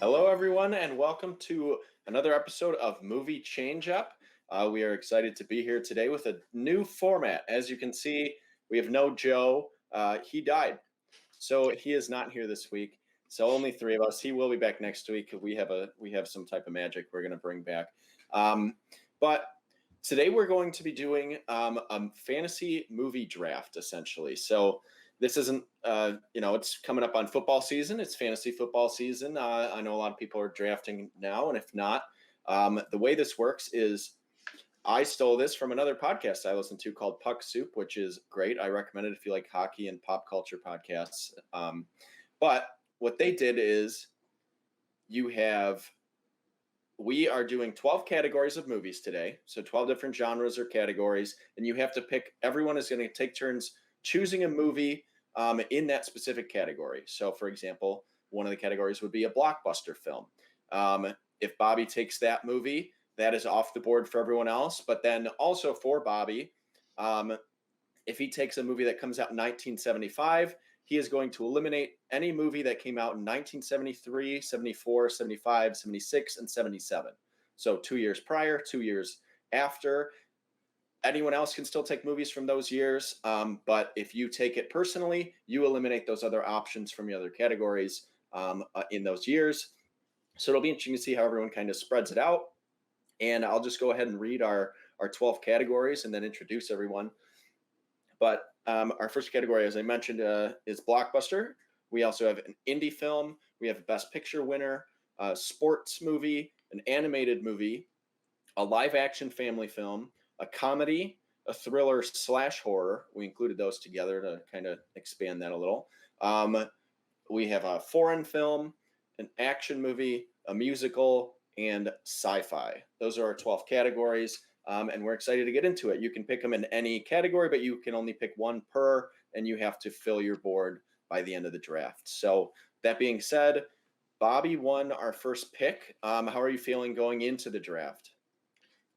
Hello, everyone, and welcome to another episode of Movie Changeup. We are excited to be here today with a new format. As you can see, we have no Joe. He died, so he is not here this week. So only three of us. He will be back next week. We have some type of magic we're going to bring back. But today we're going to be doing a fantasy movie draft, essentially. So this isn't, it's coming up on football season. It's fantasy football season. I know a lot of people are drafting now, and if not, the way this works is I stole this from another podcast I listen to called Puck Soup, which is great. I recommend it if you like hockey and pop culture podcasts. But what they did is we are doing 12 categories of movies today. So 12 different genres or categories. And you have to pick, everyone is going to take turns choosing a movie in that specific category. So, for example, one of the categories would be a blockbuster film. If Bobby takes that movie, that is off the board for everyone else. But then also for Bobby, if he takes a movie that comes out in 1975, he is going to eliminate any movie that came out in 1973, 74, 75, 76, and 77. So 2 years prior, 2 years after. Anyone else can still take movies from those years, but if you take it personally, you eliminate those other options from the other categories in those years. So it'll be interesting to see how everyone kind of spreads it out. And I'll just go ahead and read our 12 categories and then introduce everyone. But our first category, as I mentioned, is Blockbuster. We also have an indie film. We have a Best Picture winner, a sports movie, an animated movie, a live-action family film, a comedy, a thriller / horror. We included those together to kind of expand that a little. We have a foreign film, an action movie, a musical, and sci-fi. Those are our 12 categories. And we're excited to get into it. You can pick them in any category, but you can only pick one per, and you have to fill your board by the end of the draft. So that being said, Bobby won our first pick. How are you feeling going into the draft?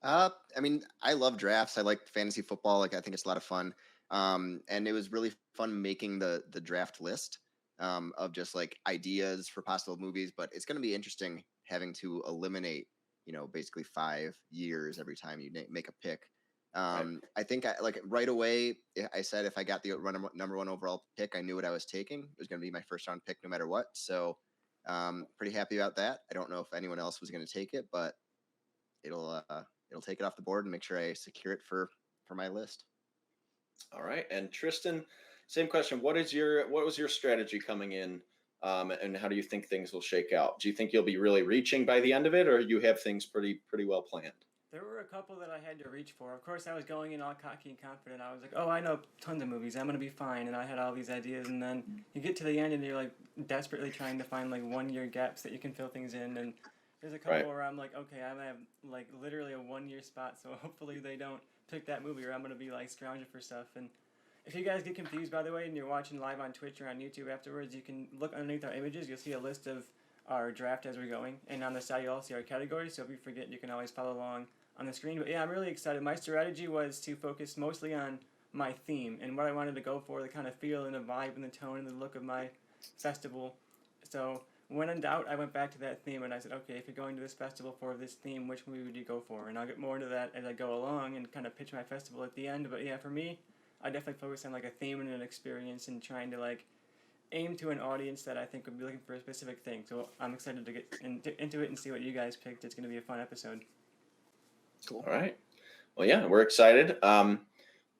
I love drafts. I like fantasy football. I think it's a lot of fun. And it was really fun making the draft list of just ideas for possible movies. But it's going to be interesting having to eliminate basically 5 years every time you make a pick. Right. I think right away, I said if I got the number one overall pick, I knew what I was taking. It was going to be my first round pick no matter what. So pretty happy about that. I don't know if anyone else was going to take it, but it'll take it off the board and make sure I secure it for my list. All right. And Tristan, same question. What was your strategy coming in? And how do you think things will shake out? Do you think you'll be really reaching by the end of it, or you have things pretty well planned? There were a couple that I had to reach for. Of course, I was going in all cocky and confident. I was like, oh, I know tons of movies. I'm going to be fine. And I had all these ideas. And then you get to the end and you're desperately trying to find 1 year gaps that you can fill things in. And there's a couple where I'm like, okay, I'm going to have literally a 1 year spot. So hopefully they don't pick that movie or I'm going to be scrounging for stuff. And if you guys get confused, by the way, and you're watching live on Twitch or on YouTube afterwards, you can look underneath our images. You'll see a list of our draft as we're going. And on the side, you'll also see our categories. So if you forget, you can always follow along on the screen. But yeah, I'm really excited. My strategy was to focus mostly on my theme and what I wanted to go for, the kind of feel and the vibe and the tone and the look of my festival. So when in doubt, I went back to that theme and I said, okay, if you're going to this festival for this theme, which movie would you go for? And I'll get more into that as I go along and kind of pitch my festival at the end. But yeah, for me, I definitely focus on a theme and an experience and trying to aim to an audience that I think would be looking for a specific thing. So I'm excited to get into it and see what you guys picked. It's going to be a fun episode. Cool. All right. Well, yeah, we're excited.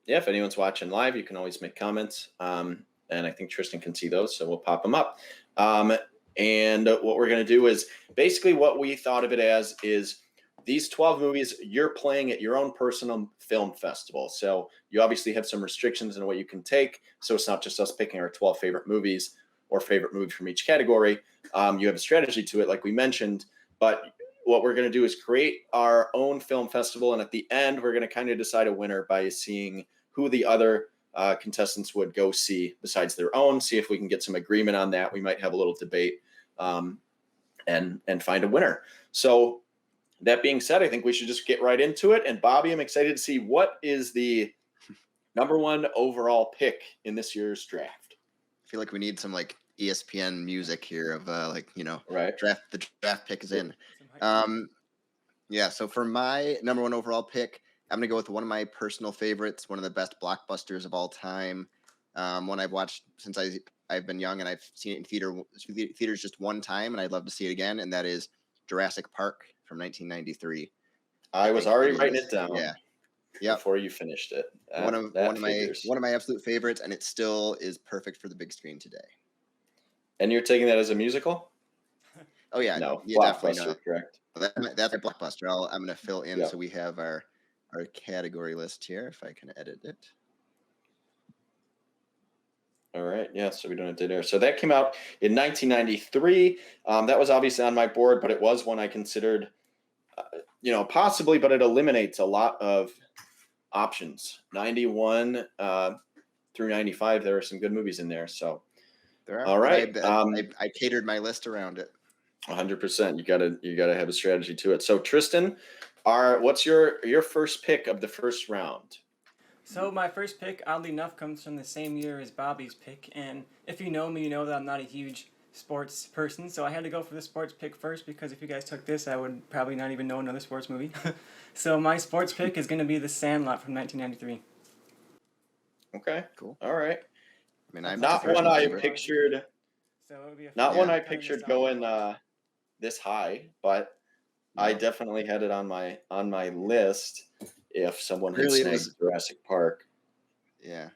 If anyone's watching live, you can always make comments. And I think Tristan can see those, so we'll pop them up. And what we're going to do is basically what we thought of it as is these 12 movies you're playing at your own personal film festival. So you obviously have some restrictions in what you can take. So it's not just us picking our 12 favorite movies or favorite movie from each category. You have a strategy to it, like we mentioned. But what we're going to do is create our own film festival. And at the end, we're going to kind of decide a winner by seeing who the other contestants would go see besides their own, see if we can get some agreement on that. We might have a little debate and find a winner. So that being said, I think we should just get right into it. And Bobby, I'm excited to see what is the number one overall pick in this year's draft. I feel like we need some ESPN music here of Right. the draft pick is in. Some hype. Yeah, so for my number one overall pick, I'm gonna go with one of my personal favorites, one of the best blockbusters of all time. One I've watched since I've been young, and I've seen it in theaters just one time, and I'd love to see it again. And that is Jurassic Park from 1993. I was already writing it down. Yeah, yep. Before you finished it. One of my absolute favorites, and it still is perfect for the big screen today. And you're taking that as a musical? Oh yeah, No, yeah, definitely Blockbuster, not. correct? That's a Blockbuster. I'm going to fill in Yep. so we have our category list here, if I can edit it. All right. Yeah. So we don't have to there. So that came out in 1993. That was obviously on my board, but it was one I considered, possibly, but it eliminates a lot of options. 91 through 95, there are some good movies in there. So, There are. all right. I catered my list around it. 100%. You gotta have a strategy to it. So Tristan, what's your first pick of the first round? So my first pick, oddly enough, comes from the same year as Bobby's pick, and if you know me, you know that I'm not a huge sports person, so I had to go for the sports pick first, because if you guys took this, I would probably not even know another sports movie. So my sports pick is going to be The Sandlot from 1993. Okay, Cool. All right. I mean, I'm Not one I pictured. So it would be One I kind of pictured nostalgic. going this high, but I No. definitely had it on my list. If someone had Really, it snagged was- Jurassic Park, Yeah,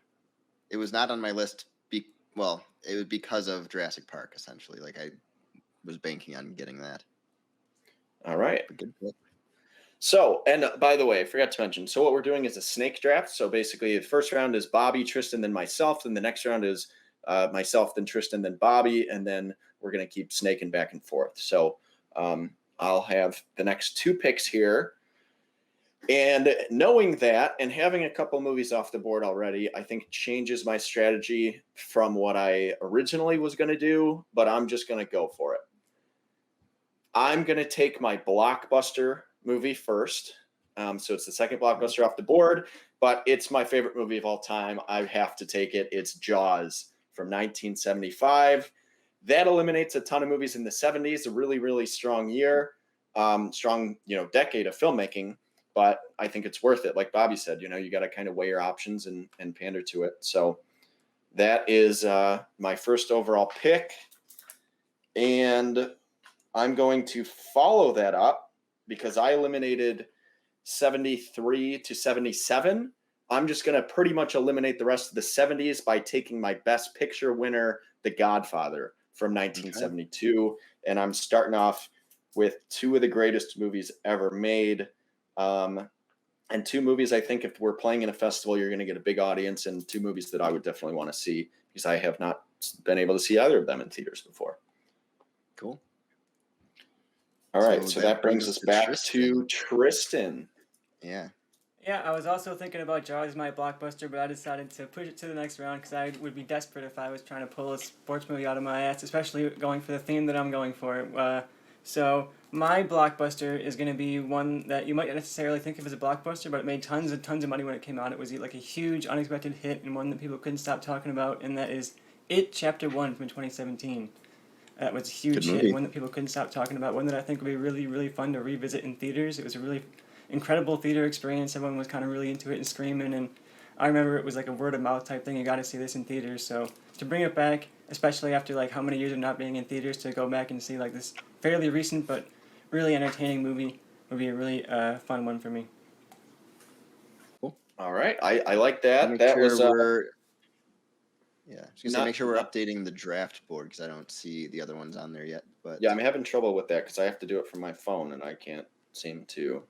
it was not on my list. It was because of Jurassic Park, essentially. Like I was banking on getting that. all right. But good pick. So, and by the way, I forgot to mention. So, what we're doing is a snake draft. So, basically, the first round is Bobby, Tristan, then myself. Then the next round is myself, then Tristan, then Bobby, and then we're going to keep snaking back and forth. So, I'll have the next two picks here. And knowing that and having a couple movies off the board already, I think changes my strategy from what I originally was going to do, but I'm just going to go for it. I'm going to take my blockbuster movie first. So it's the second blockbuster off the board, but it's my favorite movie of all time. I have to take it. It's Jaws from 1975. That eliminates a ton of movies in the 70s, a really, really strong year, strong, decade of filmmaking. But I think it's worth it. Like Bobby said, you got to kind of weigh your options and pander to it. So that is my first overall pick. And I'm going to follow that up because I eliminated 73 to 77. I'm just going to pretty much eliminate the rest of the 70s by taking my best picture winner, The Godfather from 1972. Okay. And I'm starting off with two of the greatest movies ever made. And two movies I think if we're playing in a festival, you're going to get a big audience, and two movies that I would definitely want to see because I have not been able to see either of them in theaters before. Cool. All right, so that brings us back to Tristan. Yeah. Yeah, I was also thinking about Jaws, my blockbuster, but I decided to push it to the next round because I would be desperate if I was trying to pull a sports movie out of my ass, especially going for the theme that I'm going for. So my blockbuster is going to be one that you might not necessarily think of as a blockbuster, but it made tons and tons of money when it came out. It was like a huge, unexpected hit and one that people couldn't stop talking about, and that is It Chapter 1 from 2017. That was a huge hit, one that people couldn't stop talking about, one that I think would be really, really fun to revisit in theaters. It was a really incredible theater experience. Everyone was kind of really into it and screaming, and I remember it was like a word of mouth type thing. You got to see this in theaters. So to bring it back, especially after like how many years of not being in theaters, to go back and see like this fairly recent but really entertaining movie would be a really fun one for me. Cool. All right, I like that. That was yeah. I was gonna say make sure we're updating the draft board because I don't see the other ones on there yet. But yeah, I'm having trouble with that because I have to do it from my phone and I can't seem to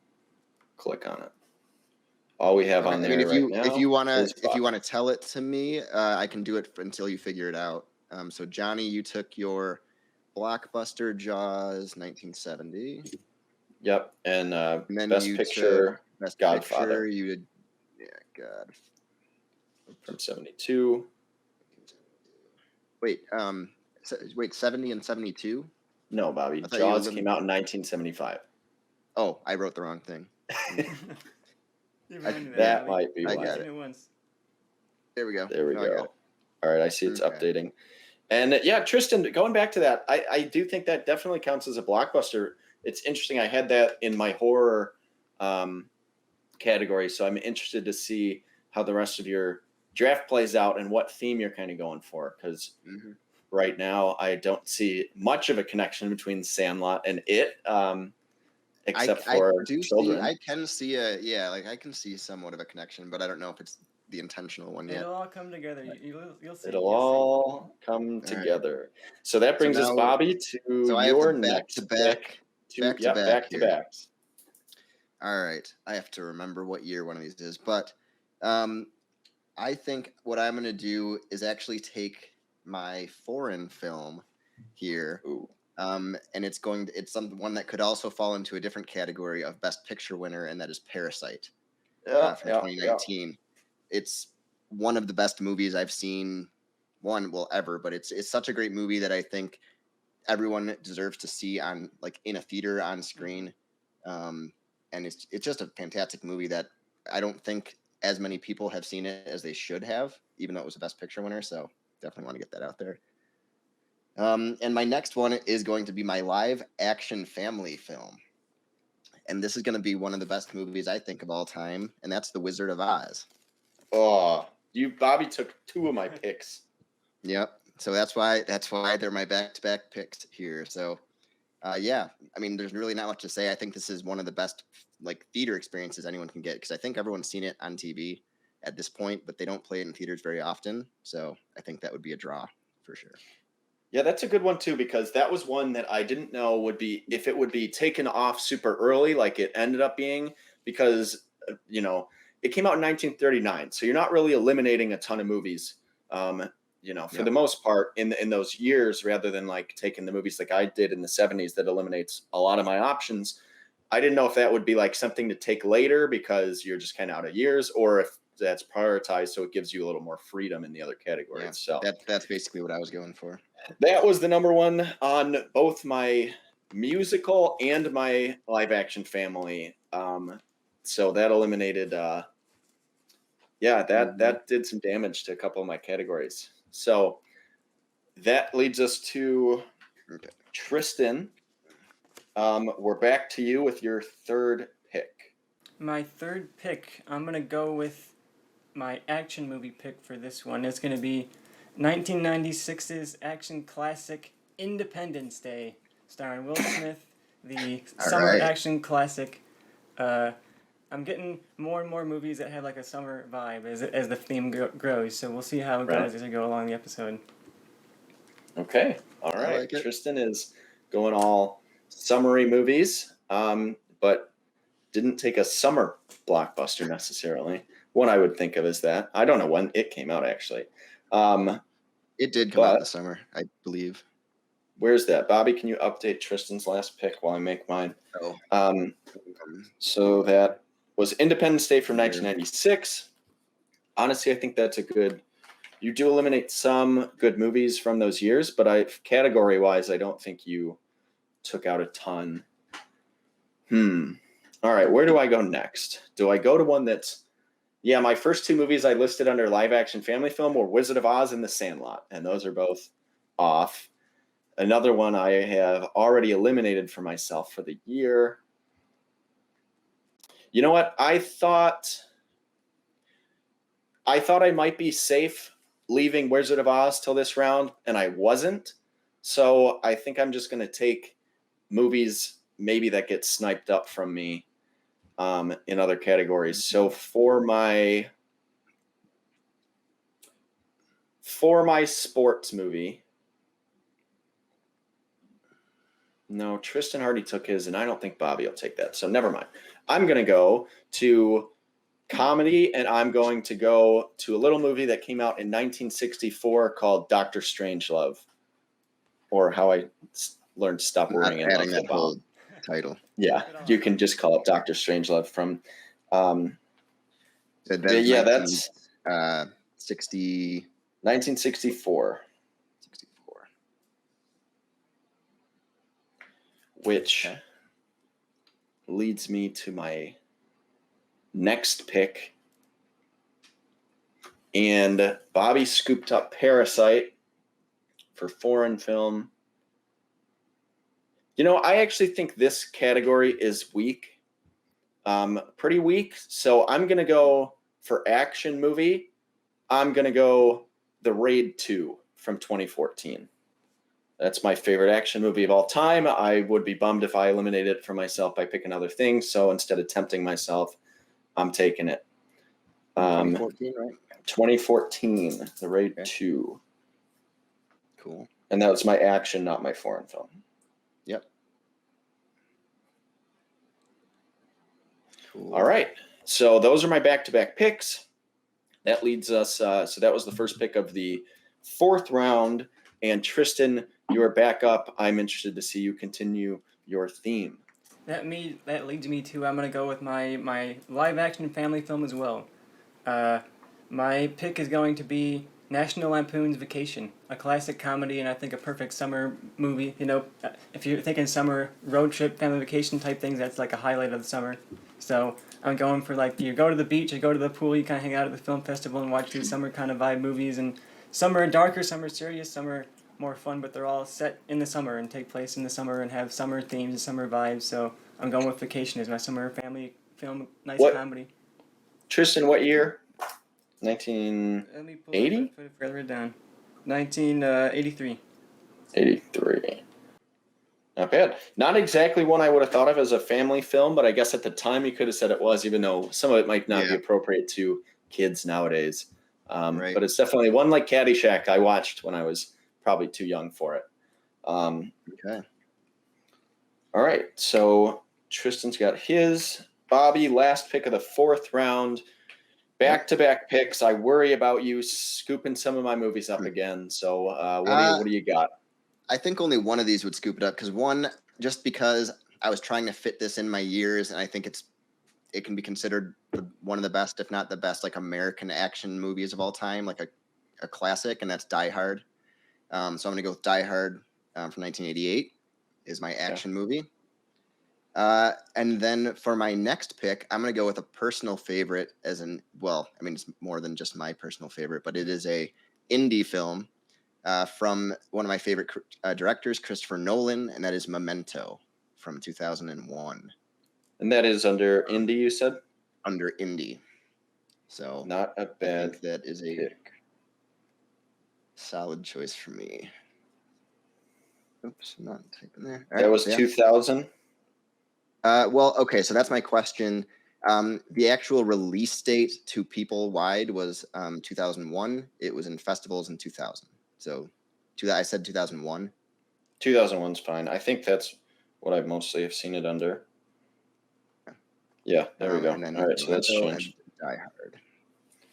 click on it. All we have on there now. If you wanna tell it to me, I can do it until you figure it out. So Johnny, you took your Blockbuster Jaws 1970. Yep, and then Best Picture Godfather. You did, God. From 72. Wait, 70 and 72? No, Bobby. Jaws came out in 1975. Oh, I wrote the wrong thing. That might be why. I got it. There we go. There we go. All right, I see it's updating. And yeah, Tristan, going back to that, I do think that definitely counts as a blockbuster. It's interesting. I had that in my horror um, category, so I'm interested to see how the rest of your draft plays out and what theme you're kind of going for. Because right now, I don't see much of a connection between Sandlot and it, except for children. I can see I can see somewhat of a connection, but I don't know if it's the intentional one yet. It'll all come together. You'll see. It'll You'll all come All right. together. So that So brings us, now- Bobby, to So I have your the next back-to-back, pick. back-to-back Back to here. backs. All right, I have to remember what year one of these is, but I think what I'm gonna do is actually take my foreign film here, Ooh. and it's one that could also fall into a different category of Best Picture winner, and that is Parasite from 2019. It's one of the best movies I've seen, ever, but it's such a great movie that I think everyone deserves to see on in a theater on screen. And it's just a fantastic movie that I don't think as many people have seen it as they should have, even though it was a Best Picture winner. So definitely want to get that out there. And my next one is going to be my live action family film. And this is going to be one of the best movies I think of all time, and that's The Wizard of Oz. Oh, Bobby took two of my picks. Yep. So that's why they're my back-to-back picks here. So yeah, I mean, there's really not much to say. I think this is one of the best theater experiences anyone can get, because I think everyone's seen it on TV at this point, but they don't play it in theaters very often. So I think that would be a draw for sure. Yeah, that's a good one too, because that was one that I didn't know if it would be taken off super early like it ended up being, because it came out in 1939, so you're not really eliminating a ton of movies. For the most part in those years, rather than taking the movies like I did in the 70s that eliminates a lot of my options. I didn't know if that would be something to take later because you're just kind of out of years, or if that's prioritized so it gives you a little more freedom in the other categories. Yeah, so that's basically what I was going for. That was the number one on both my musical and my live action family. So that eliminated that did some damage to a couple of my categories. So that leads us to Tristan. We're back to you with your third pick. My third pick, I'm going to go with my action movie pick for this one. It's going to be 1996's action classic Independence Day, starring Will Smith, the summer action classic. I'm getting more and more movies that have a summer vibe as the theme grows, so we'll see how it goes as we go along the episode. Okay, all right. Tristan is going all summery movies, but didn't take a summer blockbuster necessarily. One I would think of as that. I don't know when it came out, actually. It did come out in the summer, I believe. Where's that? Bobby, can you update Tristan's last pick while I make mine? So that was Independence Day from 1996. Honestly, I think that's a good... You do eliminate some good movies from those years, but category-wise, I don't think you took out a ton. All right, where do I go next? Do I go to one that's... Yeah, my first two movies I listed under live-action family film were Wizard of Oz and The Sandlot, and those are both off. Another one I have already eliminated for myself for the year. You know what? I thought I might be safe leaving Wizard of Oz till this round, and I wasn't. So I think I'm just going to take movies maybe that get sniped up from me in other categories. So for my sports movie, no, Tristan already took his, and I don't think Bobby will take that. So never mind. I'm going to go to comedy, and I'm going to go to a little movie that came out in 1964 called Dr. Strangelove, or How I Learned to Stop Worrying and Love the Bomb. Title. Yeah, you can just call it Dr. Strangelove from. That's 1964. Which leads me to my next pick. And Bobby scooped up Parasite for foreign film. You know, I actually think this category is weak, pretty weak. So I'm going to go for action movie. I'm going to go The Raid 2 from 2014. That's my favorite action movie of all time. I would be bummed if I eliminated it for myself by picking other things. So instead of tempting myself, I'm taking it. 2014, right? 2014, The Raid Okay. 2. Cool. And that was my action, not my foreign film. Yep. Cool. All right. So those are my back-to-back picks. That leads us, so that was the first pick of the fourth round. And Tristan, you're back up. I'm interested to see you continue your theme. That leads me to, I'm going to go with my live-action family film as well. My pick is going to be National Lampoon's Vacation, a classic comedy and I think a perfect summer movie. You know, if you're thinking summer road trip, family vacation type things, that's like a highlight of the summer. So I'm going for like, you go to the beach, you go to the pool, you kind of hang out at the film festival and watch these summer kind of vibe movies. And some are darker, some are serious, some are more fun, but they're all set in the summer and take place in the summer and have summer themes and summer vibes. So I'm going with Vacation as my summer family film, nice comedy. Tristan, what year? 1980? Let me pull it, put it further down. 1983. 83. Not bad. Not exactly one I would have thought of as a family film, but I guess at the time you could have said it was, even though some of it might not be appropriate to kids nowadays. Right. But it's definitely one like Caddyshack I watched when I was probably too young for it. Okay. All right. So Tristan's got his. Bobby, last pick of the fourth round. Back-to-back picks. I worry about you scooping some of my movies up again. So what do you got? I think only one of these would scoop it up because I was trying to fit this in my years, and I think it can be considered one of the best, if not the best, like American action movies of all time, like a classic, and that's Die Hard. So I'm going to go with Die Hard from 1988 is my action movie. And then for my next pick, I'm going to go with a personal favorite it's more than just my personal favorite, but it is a indie film from one of my favorite directors, Christopher Nolan, and that is Memento from 2001. And that is under indie, you said? Under indie. So not a bad I think that is a pick. Solid choice for me. Oops, I'm not typing there. That was 2000? Okay, so that's my question. The actual release date to people wide was 2001. It was in festivals in 2000. So I said 2001. 2001's fine. I think that's what I mostly have seen it under. Yeah, there we go. All right, so that's changed. Die Hard.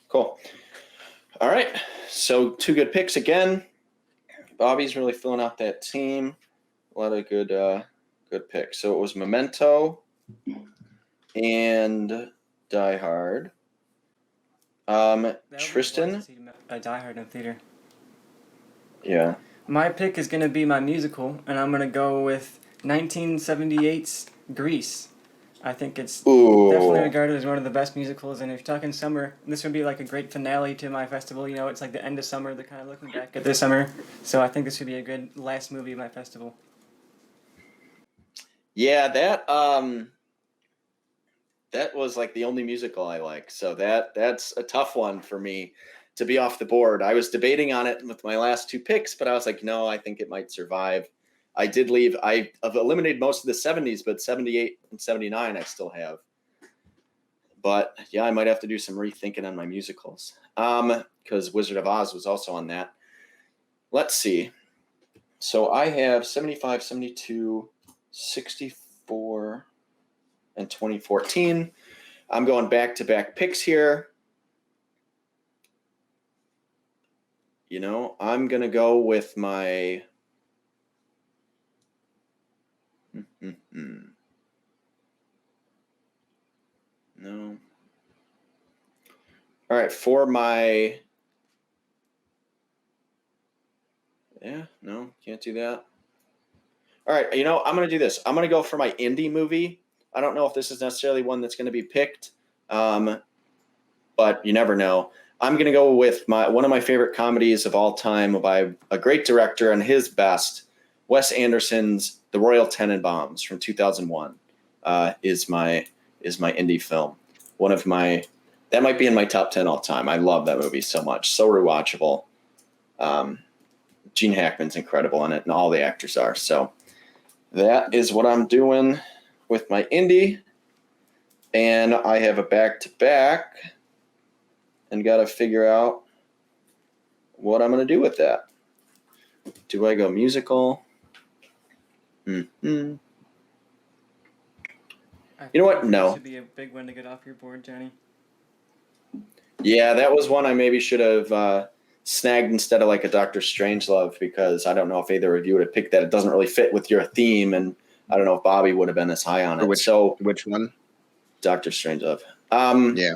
Cool. All right, so two good picks again. Bobby's really filling out that team. A lot of good picks. So it was Memento and Die Hard. Tristan? Die Hard in theater. Yeah. My pick is going to be my musical, and I'm going to go with 1978's Grease. I think it's definitely regarded as one of the best musicals, and if you're talking summer, this would be like a great finale to my festival. You know, it's like the end of summer. They're kind of looking back at this summer, so I think this would be a good last movie of my festival. Yeah, that was like the only musical I like, so that's a tough one for me to be off the board. I was debating on it with my last two picks, but I was like, no, I think it might survive. I've eliminated most of the 70s, but 78 and 79 I still have. But yeah, I might have to do some rethinking on my musicals. Because Wizard of Oz was also on that. Let's see. So I have 75, 72, 64, and 2014. I'm going back-to-back picks here. You know, I'm going to go with my... No. All right, for my... Yeah, no, can't do that. All right, you know, I'm going to do this. I'm going to go for my indie movie. I don't know if this is necessarily one that's going to be picked, but you never know. I'm going to go with one of my favorite comedies of all time by a great director and his best, Wes Anderson's The Royal Tenenbaums from 2001 is my indie film. That might be in my top 10 all time. I love that movie so much. So rewatchable. Gene Hackman's incredible in it, and all the actors are. So that is what I'm doing with my indie. And I have a back-to-back and got to figure out what I'm going to do with that. Do I go musical? Mm-hmm. You know what? No. Should be a big one to get off your board, Johnny. Yeah, that was one I maybe should have snagged instead of like a Doctor Strangelove, because I don't know if either of you would have picked that. It doesn't really fit with your theme, and I don't know if Bobby would have been as high on it. Which one? Doctor Strangelove. Yeah.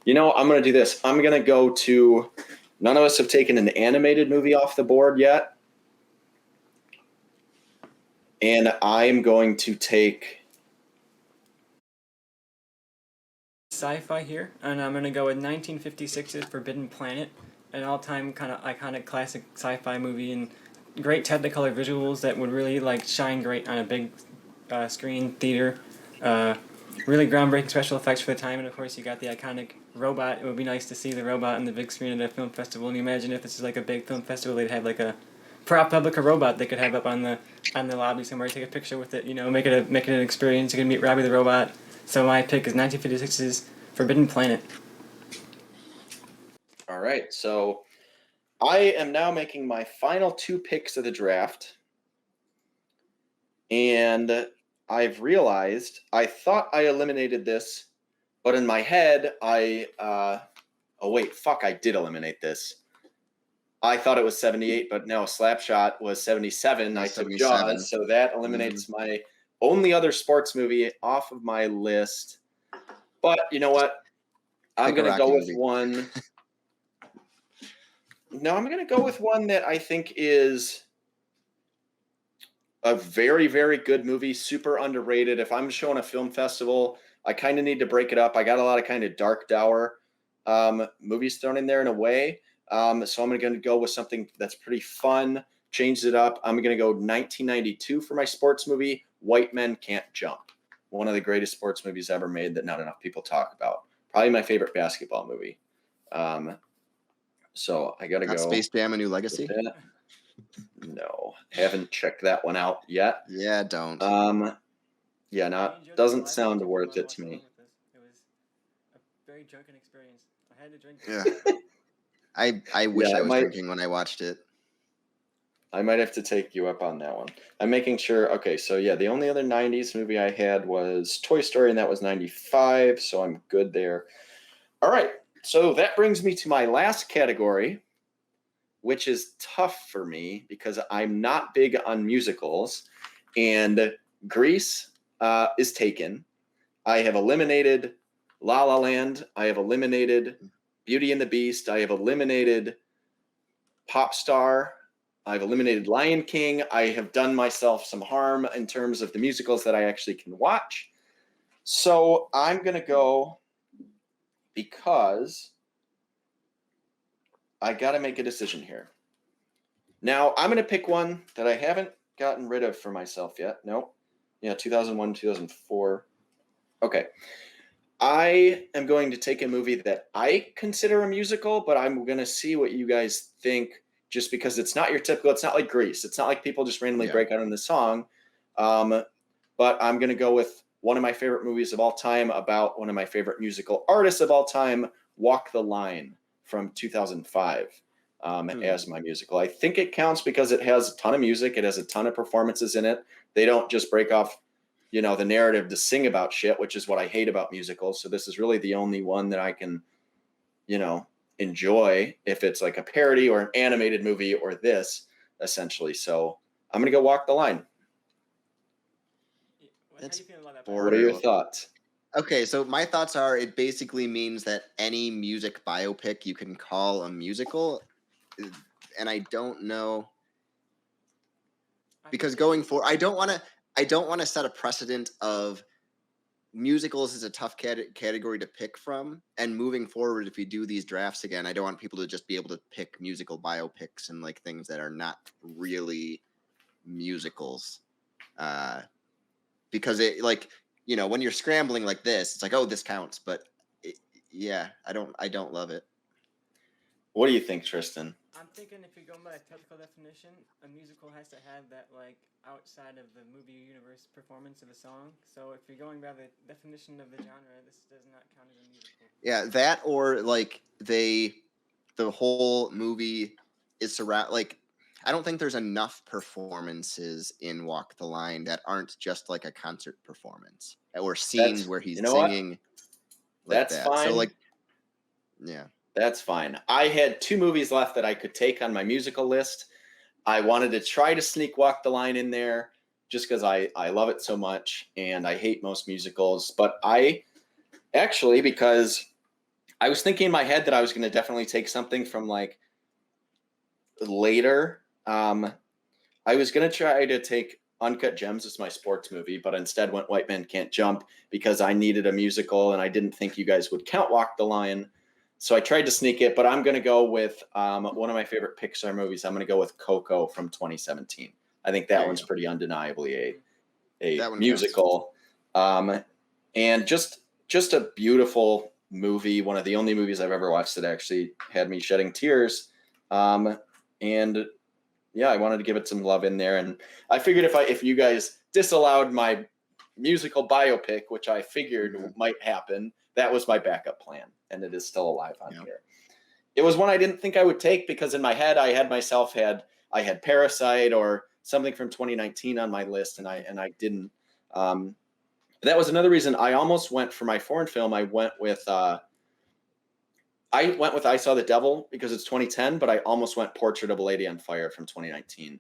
You know, I'm going to do this. I'm going to go to. None of us have taken an animated movie off the board yet, and I'm going to take sci-fi here, and I'm gonna go with 1956's Forbidden Planet, an all-time kind of iconic classic sci-fi movie and great Technicolor visuals that would really like shine great on a big screen theater. Really groundbreaking special effects for the time, and of course you got the iconic robot. It would be nice to see the robot on the big screen at a film festival. And you imagine if this is like a big film festival, they'd have like a prop public robot they could have up on the lobby somewhere. Take a picture with it, you know, make it an experience. You can meet Robbie the robot. So my pick is 1956's Forbidden Planet. All right, so I am now making my final two picks of the draft, and I've realized I thought I eliminated this, but in my head I did eliminate this. I thought it was 78, but no, Slapshot was 77. I took 77. Jaws, so that eliminates my only other sports movie off of my list. But you know what? I'm going to go with one. No, I'm going to go with one that I think is a very, very good movie, super underrated. If I'm showing a film festival, I kind of need to break it up. I got a lot of kind of dark, dour movies thrown in there in a way. So I'm going to go with something that's pretty fun, change it up. I'm going to go 1992 for my sports movie, White Men Can't Jump. One of the greatest sports movies ever made that not enough people talk about. Probably my favorite basketball movie. So I got to go. Space Jam: A New Legacy? No, haven't checked that one out yet. Yeah, don't. Doesn't sound worth it to me. It was a very drunken experience. I had to drink. Yeah. I wish I was drinking when I watched it. I might have to take you up on that one. I'm making sure. Okay, so yeah, the only other 90s movie I had was Toy Story, and that was 95, so I'm good there. All right, so that brings me to my last category, which is tough for me because I'm not big on musicals, and Grease is taken. I have eliminated La La Land. I have eliminated Beauty and the Beast. I have eliminated Pop Star. I've eliminated Lion King. I have done myself some harm in terms of the musicals that I actually can watch. So I'm going to go because I got to make a decision here. Now, I'm going to pick one that I haven't gotten rid of for myself yet. Nope. 2001, 2004. Okay. I am going to take a movie that I consider a musical, but I'm going to see what you guys think, just because it's not your typical, it's not like Grease. It's not like people just randomly break out in the song. But I'm going to go with one of my favorite movies of all time about one of my favorite musical artists of all time, Walk the Line from 2005 as my musical. I think it counts because it has a ton of music. It has a ton of performances in it. They don't just break off, the narrative to sing about shit, which is what I hate about musicals. So this is really the only one that I can, enjoy if it's like a parody or an animated movie or this, essentially. So I'm going to go Walk the Line. What are your thoughts? Okay, so my thoughts are it basically means that any music biopic you can call a musical. And I don't know, because going forward, I don't want to set a precedent of musicals is a tough category to pick from. And moving forward, if we do these drafts again, I don't want people to just be able to pick musical biopics and like things that are not really musicals. Because it like, you know, when you're scrambling like this, it's like, oh, this counts. But yeah, I don't love it. What do you think, Tristan? I'm thinking if you're going by a technical definition, a musical has to have that like outside of the movie universe performance of a song. So if you're going by the definition of the genre, this does not count as a musical. Yeah, that or like the whole movie is surround like I don't think there's enough performances in Walk the Line that aren't just like a concert performance or scenes where he's singing. That's fine. So like, yeah. That's fine. I had 2 movies left that I could take on my musical list. I wanted to try to sneak Walk the Line in there just because I love it so much and I hate most musicals. But I actually, because I was thinking in my head that I was going to definitely take something from like later. I was going to try to take Uncut Gems as my sports movie, but instead went White Men Can't Jump because I needed a musical and I didn't think you guys would count Walk the Line. So I tried to sneak it, but I'm going to go with one of my favorite Pixar movies. I'm going to go with Coco from 2017. I think that one's pretty undeniably a musical. And just a beautiful movie. One of the only movies I've ever watched that actually had me shedding tears. And yeah, I wanted to give it some love in there. And I figured if you guys disallowed my musical biopic, which I figured might happen, that was my backup plan, and it is still alive on here. It was one I didn't think I would take because in my head I had Parasite or something from 2019 on my list, and I didn't. That was another reason I almost went for my foreign film. I went with I Saw the Devil because it's 2010, but I almost went Portrait of a Lady on Fire from 2019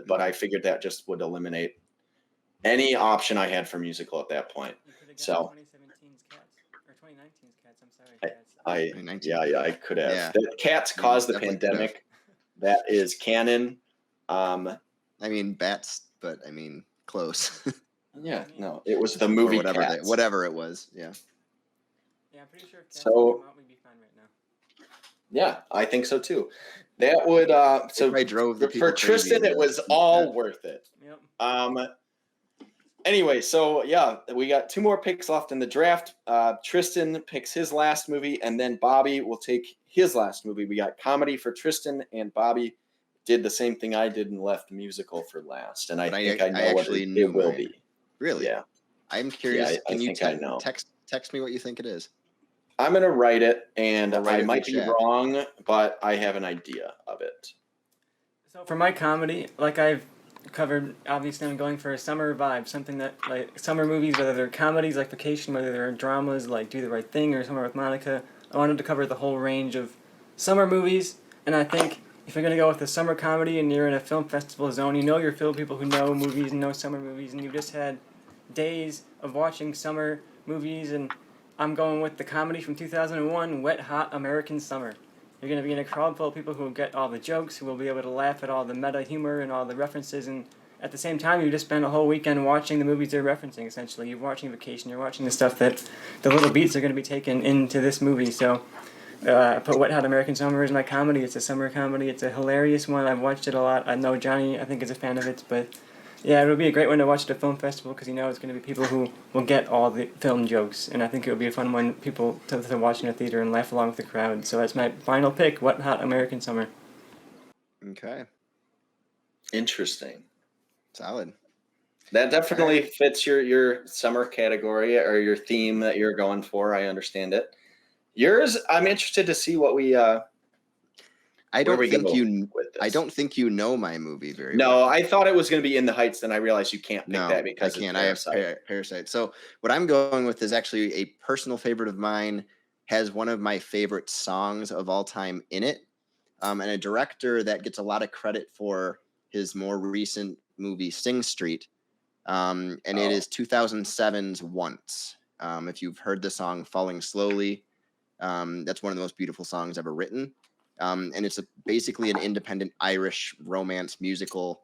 but I figured that just would eliminate any option I had for musical at that point. So 2017's Cats or 2019's Cats. I'm sorry, Cats. I could have. Yeah. The Cats caused the pandemic. That is canon. I mean bats, but I mean close. Yeah, no, it was the movie Cats. Whatever it was. Yeah. Yeah, I'm pretty sure if Cats came out, we'd be fine right now. Yeah, I think so too. That would so I drove the for Tristan it was all worth it. Yep. Anyway, so yeah, we got 2 more picks left in the draft. Tristan picks his last movie, and then Bobby will take his last movie. We got comedy for Tristan, and Bobby did the same thing I did and left musical for last. And I think I know what it will be. Really? Yeah. I'm curious. Yeah, Can you know. Text me what you think it is? I'm going to write it, and I might be wrong, but I have an idea of it. So for my comedy, like I've covered, obviously I'm going for a summer vibe, something that like summer movies, whether they're comedies like Vacation, whether they're dramas like Do the Right Thing or Summer with Monica. I wanted to cover the whole range of summer movies, and I think if you're going to go with a summer comedy and you're in a film festival zone, you know you're filled with people who know movies and know summer movies, and you've just had days of watching summer movies, and I'm going with the comedy from 2001, Wet Hot American Summer. You're going to be in a crowd full of people who will get all the jokes, who will be able to laugh at all the meta humor and all the references, and at the same time, you just spend a whole weekend watching the movies they're referencing, essentially. You're watching Vacation, you're watching the stuff that the little beats are going to be taken into this movie. So I put Wet Hot American Summer as my comedy. It's a summer comedy. It's a hilarious one. I've watched it a lot. I know Johnny, I think, is a fan of it, but yeah, it would be a great one to watch at a film festival because you know it's going to be people who will get all the film jokes, and I think it would be a fun one people to watch in a theater and laugh along with the crowd. So that's my final pick, Wet Hot American Summer. Okay. Interesting. Solid. That definitely fits your summer category or your theme that you're going for. I understand it. Yours, I'm interested to see what we I don't think you know my movie very well. No, I thought it was going to be In the Heights, then I realized you can't pick that because I can't. I have Parasite. So what I'm going with is actually a personal favorite of mine, has one of my favorite songs of all time in it, and a director that gets a lot of credit for his more recent movie Sing Street, and it is 2007's Once. If you've heard the song Falling Slowly, that's one of the most beautiful songs ever written. And it's basically an independent Irish romance musical.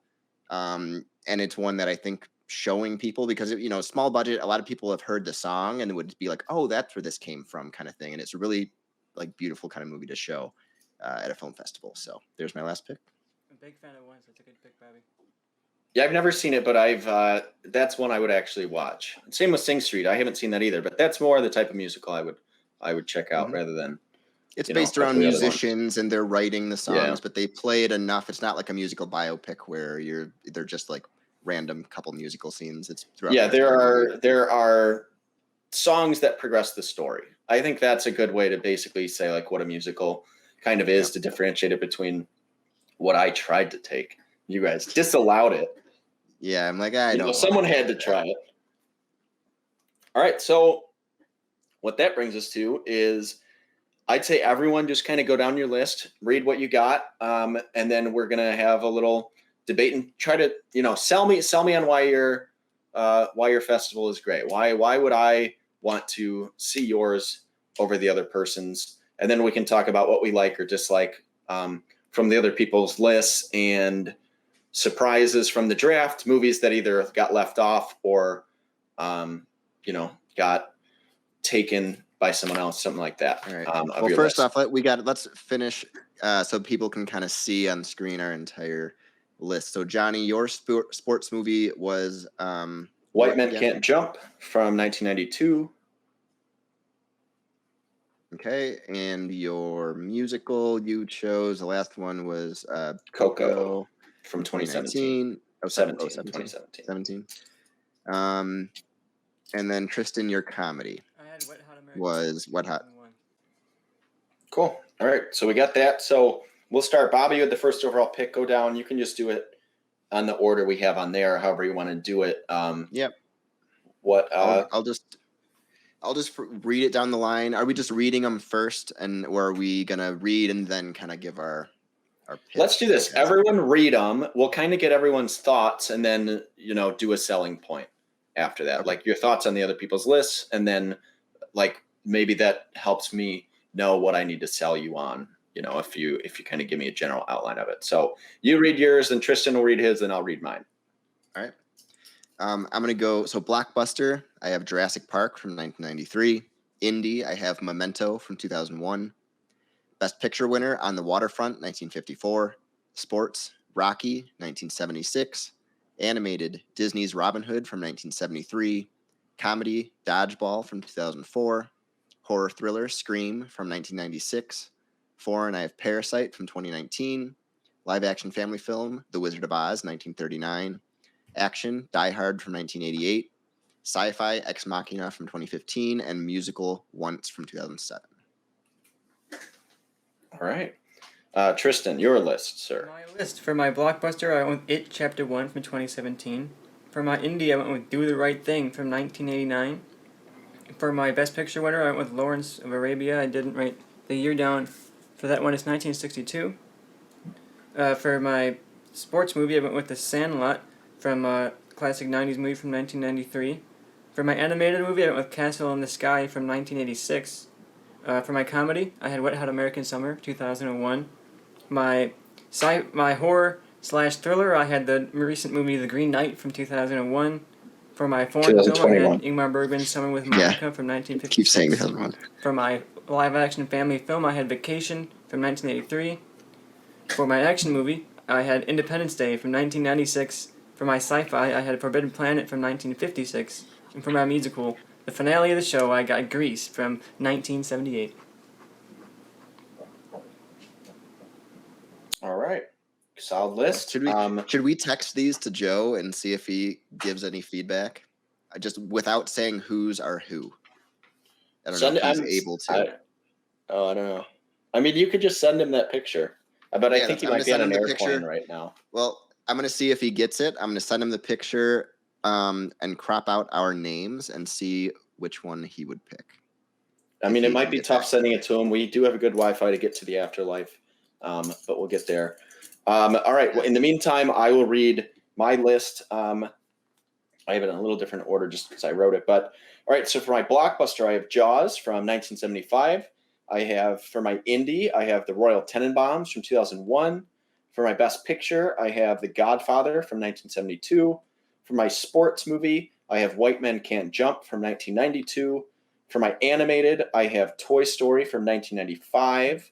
And it's one that I think showing people, because small budget, a lot of people have heard the song and would be like, oh, that's where this came from, kind of thing. And it's a really like beautiful kind of movie to show at a film festival. So there's my last pick. I'm a big fan of Once. That's a good pick, Bobby. Yeah, I've never seen it, but that's one I would actually watch. Same with Sing Street. I haven't seen that either, but that's more the type of musical I would check out rather than. It's based around musicians and they're writing the songs, but they play it enough. It's not like a musical biopic where they're just like random couple musical scenes. It's throughout. Yeah, there are songs that progress the story. I think that's a good way to basically say like what a musical kind of is, to differentiate it between what I tried to take. You guys disallowed it. Yeah, I'm like, I don't. Someone had to try it. All right, so what that brings us to is, I'd say everyone just kind of go down your list, read what you got, and then we're gonna have a little debate and try to sell me on why your festival is great. Why would I want to see yours over the other person's, and then we can talk about what we like or dislike from the other people's lists and surprises from the draft, movies that either got left off or got taken by someone else, something like that. All right. Well, first off, let's finish so people can kind of see on screen our entire list. So Johnny, your sports movie was White Men Can't Jump from 1992. Okay, and your musical you chose, the last one was Coco from 2017. 2017. And then Tristan, your comedy was Wet Hot. Cool. All right, so we got that. So we'll start. Bobby with the first overall pick. Go down. You can just do it on the order we have on there, however you want to do it. Yep. What? I'll just read it down the line. Are we just reading them first, or are we gonna read and then kind of give our pitch? Let's do this. Everyone read them. We'll kind of get everyone's thoughts, and then do a selling point after that, like your thoughts on the other people's lists, and then like maybe that helps me know what I need to sell you on. If you kind of give me a general outline of it. So you read yours, and Tristan will read his, and I'll read mine. All right. I'm going to go. So Blockbuster, I have Jurassic Park from 1993. Indie, I have Memento from 2001. Best Picture winner, On the Waterfront, 1954. Sports, Rocky, 1976. Animated, Disney's Robin Hood from 1973. Comedy, Dodgeball from 2004. Horror thriller, Scream from 1996. Foreign, I have Parasite from 2019. Live action family film, The Wizard of Oz, 1939. Action, Die Hard from 1988. Sci-fi, Ex Machina from 2015. And musical, Once from 2007. All right. Tristan, your list, sir. My list. For my Blockbuster, I went with It Chapter 1 from 2017. For my Indie, I went with Do the Right Thing from 1989. For my Best Picture winner, I went with Lawrence of Arabia. I didn't write the year down. For that one, it's 1962. For my sports movie, I went with The Sandlot from a classic 90s movie from 1993. For my animated movie, I went with Castle in the Sky from 1986. For my comedy, I had Wet Hot American Summer, 2001. My horror/thriller, I had the recent movie The Green Knight from 2001. For my foreign film, I had Ingmar Bergman's Summer with Monica from 1956. Keep saying 2001. For my live-action family film, I had Vacation from 1983. For my action movie, I had Independence Day from 1996. For my sci-fi, I had Forbidden Planet from 1956. And for my musical, the finale of the show, I got Grease from 1978. All right. Solid list. Should we text these to Joe and see if he gives any feedback? Just without saying who's are who. I don't know if he's able to. I don't know. I mean, you could just send him that picture. But I think he might be on an airplane right now. Well, I'm going to see if he gets it. I'm going to send him the picture and crop out our names and see which one he would pick. I mean, it might be tough sending it to him. We do have a good Wi-Fi to get to the afterlife, but we'll get there. All right. Well, in the meantime, I will read my list. I have it in a little different order just because I wrote it. But all right. So for my Blockbuster, I have Jaws from 1975. I have for my Indie, I have The Royal Tenenbaums from 2001. For my Best Picture, I have The Godfather from 1972. For my sports movie, I have White Men Can't Jump from 1992. For my animated, I have Toy Story from 1995.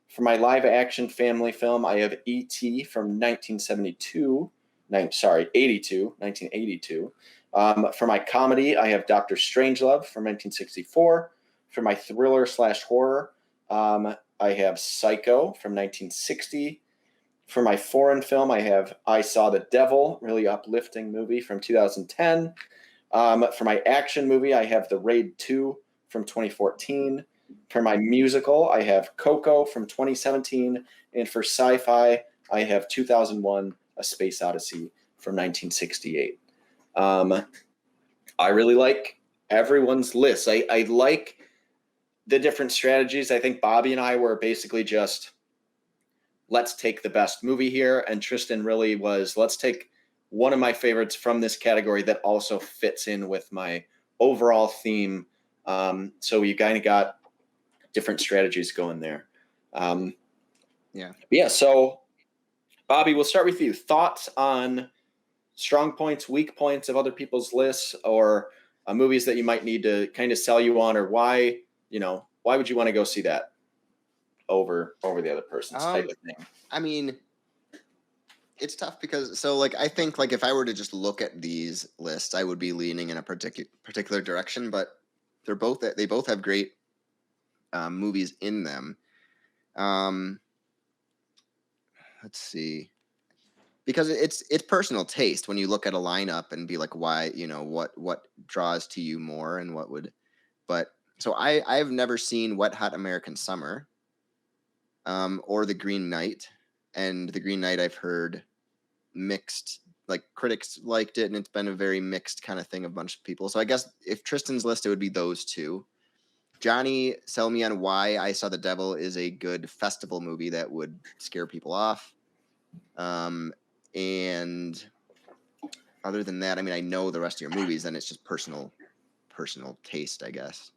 For my live action family film, I have E.T. from 1982. 1982. For my comedy, I have Dr. Strangelove from 1964. For my thriller / horror, I have Psycho from 1960. For my foreign film, I have I Saw the Devil, really uplifting movie from 2010. For my action movie, I have The Raid 2 from 2014. For my musical, I have Coco from 2017. And for sci-fi, I have 2001, A Space Odyssey from 1968. I really like everyone's list. I like the different strategies. I think Bobby and I were basically just, let's take the best movie here. And Tristan really was, let's take one of my favorites from this category that also fits in with my overall theme. So you kind of got different strategies going there. Yeah. So Bobby, we'll start with you. Thoughts on strong points, weak points of other people's lists, or movies that you might need to kind of sell you on, or why would you want to go see that over the other person's type of thing? I mean, it's tough because I think if I were to just look at these lists, I would be leaning in a particular direction, but they both have great movies in them. Let's see, because it's personal taste when you look at a lineup and be like, why, what draws to you more and what would, but so I've never seen Wet Hot American Summer, or The Green Knight. And The Green Knight, I've heard mixed, critics liked it, and it's been a very mixed kind of thing of a bunch of people. So I guess if Tristan's list, it would be those two. Johnny, sell me on why I Saw the Devil is a good festival movie that would scare people off. And other than that, I mean, I know the rest of your movies, and it's just personal taste, I guess.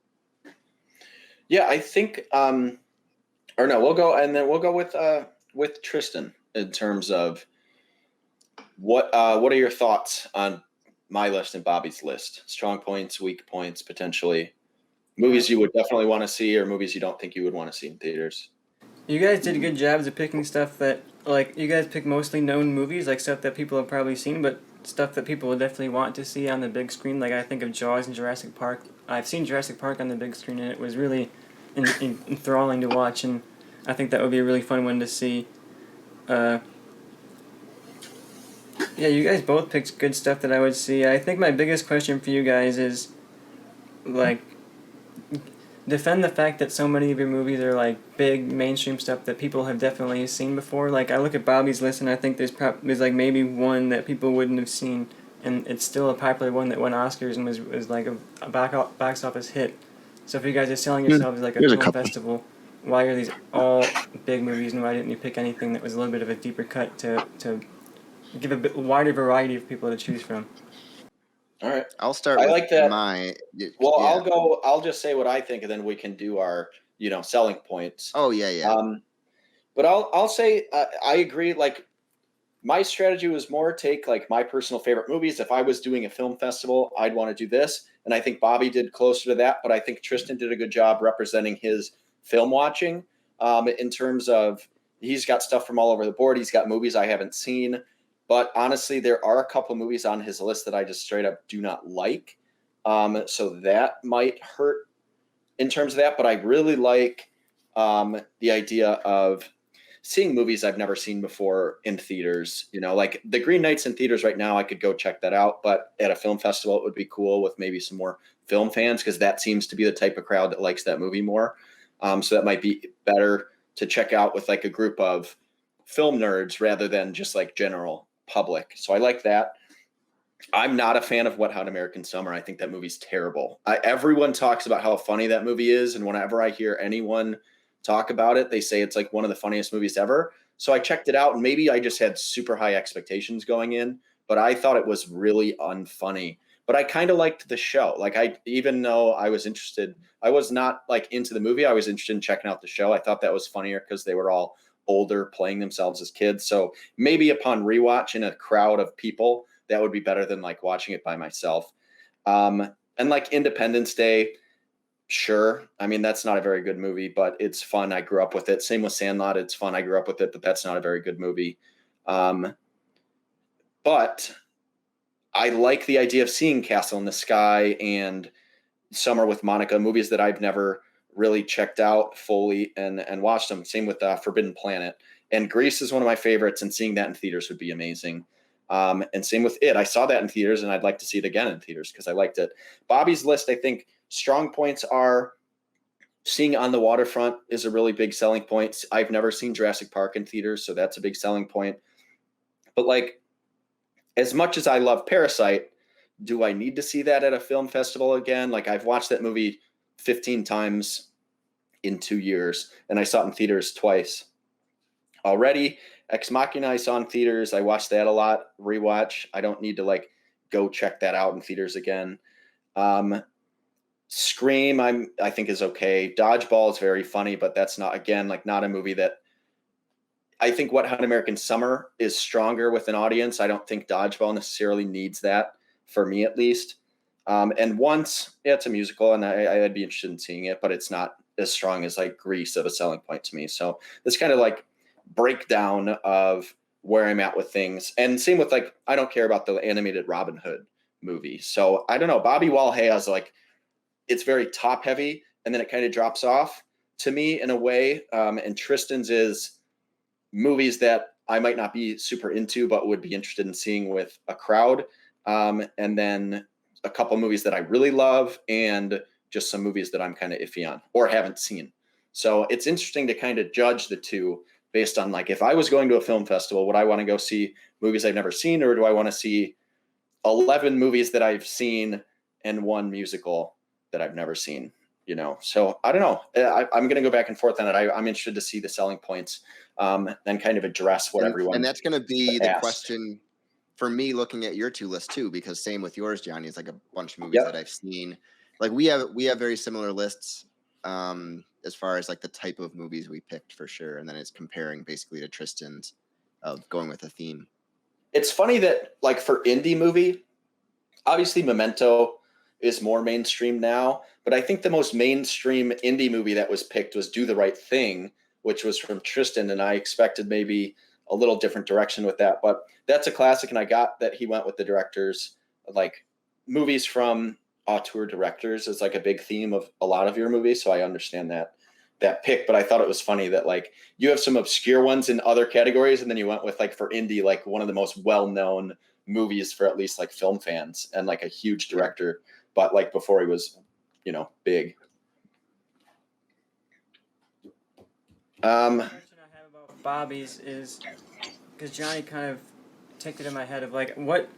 Yeah, I think, we'll go with Tristan in terms of what are your thoughts on my list and Bobby's list? Strong points, weak points, potentially. Movies you would definitely want to see, or movies you don't think you would want to see in theaters. You guys did good jobs of picking stuff that, you guys pick mostly known movies, stuff that people have probably seen, but stuff that people would definitely want to see on the big screen. I think of Jaws and Jurassic Park. I've seen Jurassic Park on the big screen, and it was really enthralling to watch, and I think that would be a really fun one to see. Yeah, you guys both picked good stuff that I would see. I think my biggest question for you guys is, defend the fact that so many of your movies are big mainstream stuff that people have definitely seen before. I look at Bobby's list and I think there's maybe one that people wouldn't have seen, and it's still a popular one that won Oscars and was a box office hit. So if you guys are selling yourselves as a film festival, why are these all big movies, and why didn't you pick anything that was a little bit of a deeper cut to give a bit wider variety of people to choose from? All right. I'll start with like that. Yeah. I'll just say what I think, and then we can do our, selling points. Oh, yeah. But I'll say I agree. My strategy was more take my personal favorite movies. If I was doing a film festival, I'd want to do this. And I think Bobby did closer to that, but I think Tristan did a good job representing his film watching, in terms of he's got stuff from all over the board. He's got movies I haven't seen. But honestly, there are a couple of movies on his list that I just straight up do not like. So that might hurt in terms of that. But I really like the idea of seeing movies I've never seen before in theaters. The Green Knight's in theaters right now. I could go check that out. But at a film festival, it would be cool with maybe some more film fans, because that seems to be the type of crowd that likes that movie more. So that might be better to check out with a group of film nerds rather than just general public. So I like that. I'm not a fan of Wet Hot American Summer. I think that movie's terrible. Everyone talks about how funny that movie is, and whenever I hear anyone talk about it, they say it's one of the funniest movies ever. So I checked it out, and maybe I just had super high expectations going in, but I thought it was really unfunny. But I kind of liked the show. Even though I was interested, I was not into the movie. I was interested in checking out the show. I thought that was funnier because they were all older, playing themselves as kids. So maybe upon rewatch in a crowd of people, that would be better than like watching it by myself. And like Independence Day, sure. I mean, that's not a very good movie, but it's fun. I grew up with it. Same with Sandlot. It's fun. I grew up with it, but that's not a very good movie. But I like the idea of seeing Castle in the Sky and Summer with Monica, movies that I've never really checked out fully and watched them. Same with Forbidden Planet. And Grease is one of my favorites, and seeing that in theaters would be amazing. And same with It. I saw that in theaters, and I'd like to see it again in theaters because I liked it. Bobby's list, I think strong points are seeing On the Waterfront is a really big selling point. I've never seen Jurassic Park in theaters, so that's a big selling point. But like, as much as I love Parasite, do I need to see that at a film festival again? Like, I've watched that movie 15 times in 2 years, and I saw it in theaters twice already. Ex Machina I saw in theaters. I watched that a lot, rewatch. I don't need to like go check that out in theaters again. Scream I think is okay. Dodgeball is very funny, but that's not, again, like not a movie that I think Wet Hot American Summer is stronger with an audience. I don't think Dodgeball necessarily needs that, for me at least. And Once, yeah, it's a musical, and I'd be interested in seeing it, but it's not as strong as like Grease of a selling point to me. So this kind of like breakdown of where I'm at with things. And same with like, I don't care about the animated Robin Hood movie. So I don't know. Bobby Wall has like, it's very top heavy, and then it kind of drops off to me in a way. And Tristan's is movies that I might not be super into, but would be interested in seeing with a crowd. And then a couple movies that I really love, and just some movies that I'm kind of iffy on or haven't seen. So it's interesting to kind of judge the two based on like, if I was going to a film festival, would I want to go see movies I've never seen, or do I want to see 11 movies that I've seen and one musical that I've never seen? You know, so I don't know. I'm going to go back and forth on it. I'm interested to see the selling points, then kind of address what everyone. And that's going to be the asked. question for me, looking at your two lists too, because same with yours, Johnny. It's like a bunch of movies that I've seen. Like we have very similar lists as far as like the type of movies we picked for sure, and then it's comparing basically to Tristan's of going with a theme. It's funny that like for indie movie, obviously Memento is more mainstream now, but I think the most mainstream indie movie that was picked was Do the Right Thing, which was from Tristan, and I expected maybe a little different direction with that, but that's a classic, and I got that he went with the directors. Like, movies from auteur directors is like a big theme of a lot of your movies, so I understand that pick, but I thought it was funny that like you have some obscure ones in other categories, and then you went with like for indie, like one of the most well-known movies for at least like film fans, and like a huge director, but like before he was, you know, big. The question I have about Bobby's is, because Johnny kind of took it in my head of like, what